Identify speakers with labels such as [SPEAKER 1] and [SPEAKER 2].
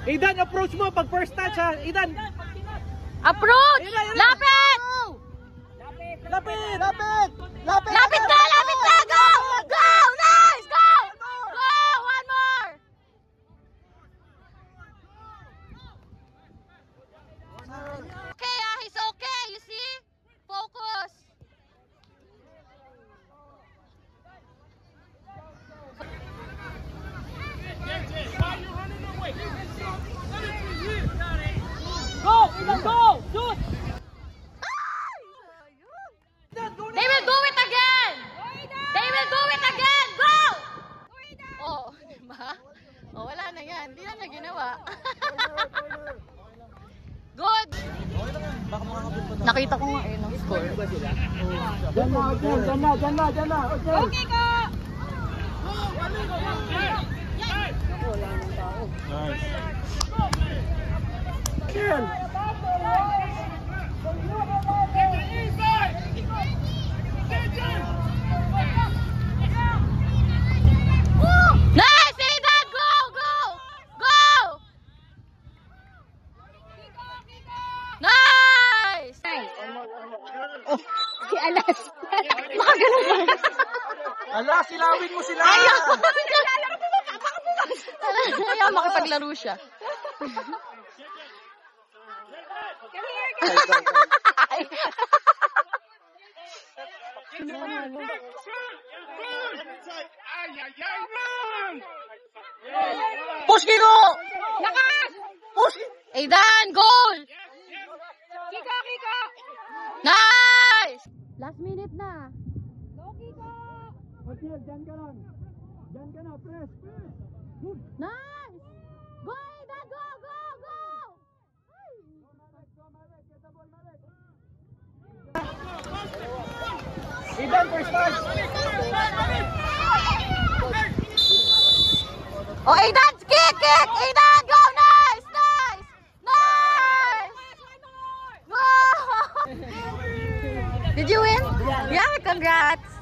[SPEAKER 1] Aidan, approach mo pag first touch ha. Aidan.
[SPEAKER 2] Approach! Lapit!
[SPEAKER 1] Lapit! Lapit! Lapit!
[SPEAKER 2] Lapit na! Lapit na! Go! Go! Nice! Go! Go! One more! Okay, he's okay. You see? Focus.
[SPEAKER 1] Go! Aidan, go! Shoot!
[SPEAKER 2] They will do it again! They will do it again! Go! Oh, diba? Oh, wala na yan. Hindi na niya ginawa. Good! Nakita ko nga eh, ng score.
[SPEAKER 1] Diyan na.
[SPEAKER 2] Okay ka!
[SPEAKER 1] Nice. Kill!
[SPEAKER 2] Nice! Aidan! Go! Go! Go! Nice! Oh, si Alas. Baka ganun ba?
[SPEAKER 1] Ala, silawin mo sila!
[SPEAKER 2] Ayaw! Ayaw makipaglaro siya.
[SPEAKER 1] Push, Kiko!
[SPEAKER 2] Lakas!
[SPEAKER 1] Push!
[SPEAKER 2] Aidan, goal! Kiko! Nice! Last minute na. Go, Kiko!
[SPEAKER 1] Okay, dyan ka lang. Dyan ka na, press.
[SPEAKER 2] Nice! Go, Aidan! Go! Go! Go!
[SPEAKER 1] Aidan, first touch.
[SPEAKER 2] Oh, Aidan! Kick! Kick! Aidan! Go! Nice! Nice! Nice! Wow! Did you win? Yeah, congrats!